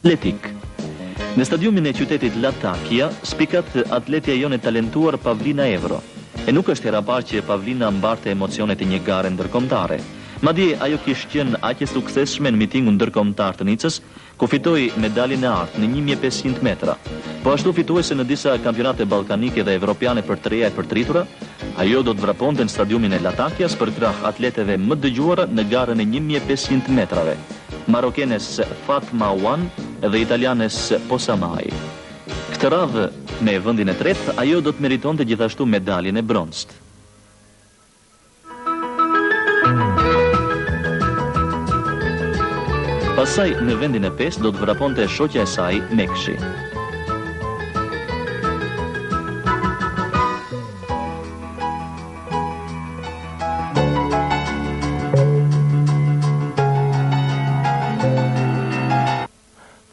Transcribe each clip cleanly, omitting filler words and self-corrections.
Atletik. Në stadiumin e qytetit Latakia, spikat atletja jone talentuar Pavlina Evro. E nuk është hera parë që Pavlina mbarte emocionet e një gare ndërkombëtare. Madje ajo kishte qenë aq e suksesshme në mitingun ndërkombëtar të Nicës, ku fitoi medaljen e artë në 1500 metra. Po ashtu fituese në disa kampionate ballkanike dhe evropiane për të reja e përtritura, ajo do të vraponte në stadiumin e Latakias për krah atleteve më dëgjuara në garën e 1500 metrave, marokenes Fatma Ouane dhe italianes Posamai. Këtë radhë, me vendin e tretë, ajo do të meritonte gjithashtu medaljen e bronzt. Pastaj në vendin e pestë do të vraponte shoqja e saj Mekshi.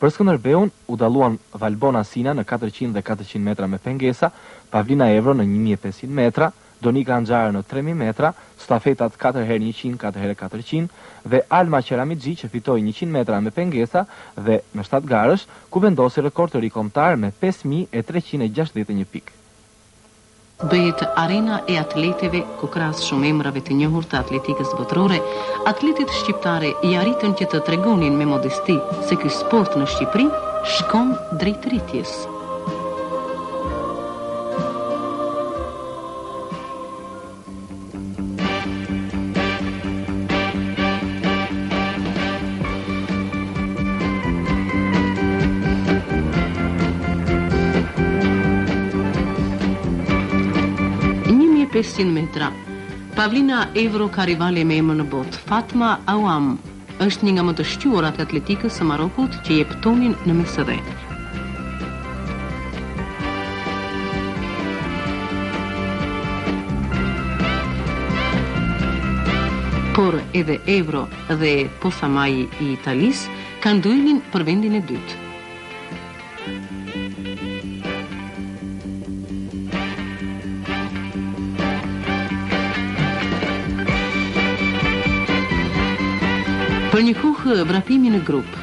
Për Skënderbeun u dalluan Valbona Sina në 400 dhe 400 metra me pengesa, Pavlina Evro në 1500 metra, Donika Anxhara në 3000 metra, stafetat 4x100, 4x400 dhe Alma Qeramixhi që fitoi 100 metra me pengesa dhe në 7 garësh, ku vendosi rekord të ri kombëtar me 5361 pikë. Bëhet arena e atleteve ku krahas shumë emrave të njohur të atletikës botërore, atletet shqiptare i arritën që të tregonin me modesti se ky sport në Shqipëri shkon drejt rritjes. Në 500 metra, Pavlina Evro ka rivale me emër në botë. Fatma Ouane është një nga më të shquarat e atletikës së Marokut që jep tonin në mesëdhe. Por edhe Evro dhe Posamai i Italisë kanë duelin për vendin e dytë. Për një kohë vrapimi në grup,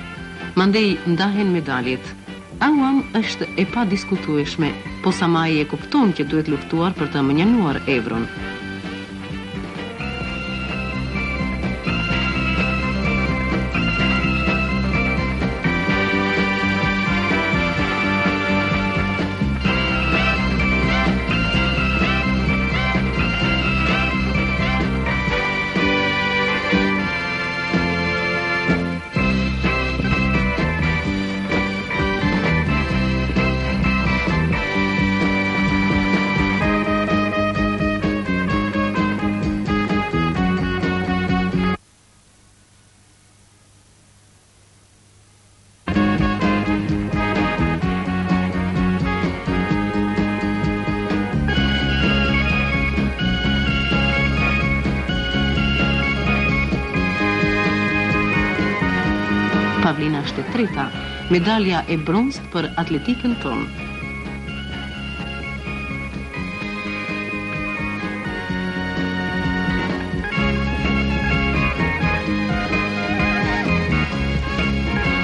mandej ndahen medaljet. Ouane është e pa diskutueshme, Posamai e kupton që duhet luftuar për të mënjanuar Evron. Pavlina është e treta, medalja e bronzt për atletikën tonë.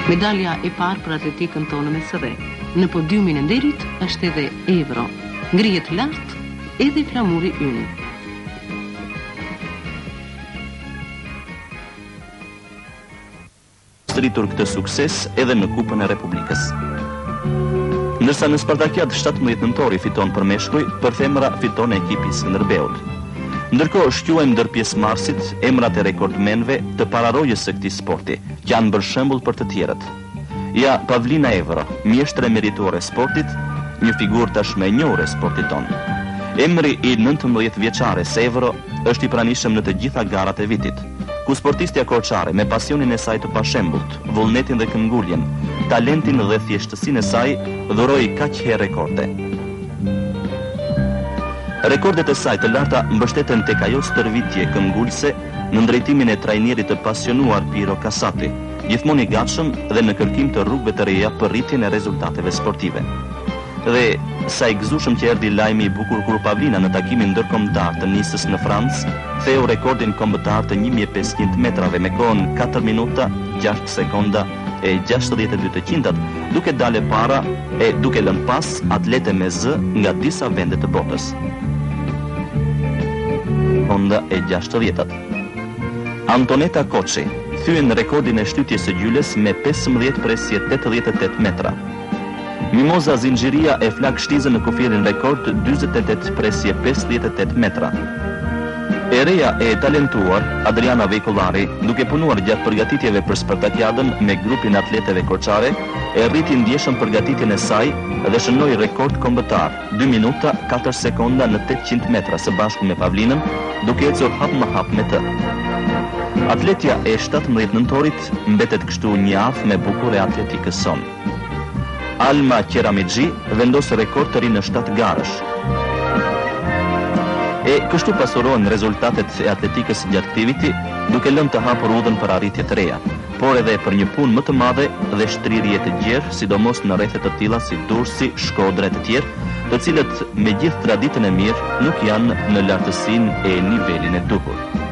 Medalja e parë për atletikën tonë me mesëdhe. Në podiumin e nderit është edhe Evro. Ngrihet lart edhe flamuri ynë. Rritur këtë sukses edhe në Kupën e Republikës. Ndërsa në Spartakiad 17 nëntori fiton për meshkuj, për femra fiton ekipi i Skënderbeut. Ndërkohë shquajmë ndër pjesëmarrësit emrat e rekordmenëve të pararojës së këtij sporti, që janë bërë shembull për të tjerët. Ja, Pavlina Evro, mjeshtre merituar e sportit, një figurë tashmë e njohur e sportit tonë. Emri i 19 vjeçares Evro është i pranishëm në të gjitha garat e vitit, ku sportistja korçare me pasionin e saj të pashembullt, vullnetin dhe këmbguljen, talentin dhe thjeshtësinë e saj, dhuroi kaq herë rekorde. Rekordet e saj të larta mbështeten tek ajo stërvitje këmbgulse në drejtimin e trajnerit të pasionuar Piro Kasati, gjithmonë i gatshëm dhe në kërkim të rrugëve të reja për rritjen e rezultateve sportive. Dhe sa i gëzueshëm që erdhi lajmi i bukur kur Pavlina në takimin ndërkombëtar të Nisës në Francë theu rekordin kombëtar të 1500 metrave me kohën 4 minuta 6 sekonda 2.62%, duke dalë para e duke lënë pas atlete me zë nga disa vende të botës. Onda e 60-at. Antoneta Koçi thyen rekordin e shtytjes së gjyles me 15 presje 88 metra. Mimoza Zinxhiria e flak shtizën në kufirin rekord 48 presje 58 metra. E reja e talentuar, Adriana Vejkullari, duke punuar gjatë përgatitjeve për Spartakiadën me grupin atleteve korçare, e rriti ndjeshëm përgatitjen e saj dhe shënoi rekord kombëtar, 2 minuta 4 sekonda në 800 metra së bashku me Pavlinën, duke ecur hap më hap me të. Atletja e 17 nëntorit mbetet kështu një afë me bukur e atletikës son. Alma Qeramixhi vendos rekord të ri në 7 garësh. E kështu pasurohen rezultatet e atletikës gjatë këtij viti, duke lënë të hapur udhën për arritje të reja, por edhe për një punë më të madhe dhe shtrirje të gjerë, sidomos në rrethe të tilla si Durrësi, Shkodra e të tjerë, të cilët me gjithë traditën e mirë nuk janë në lartësinë e nivelin e duhur.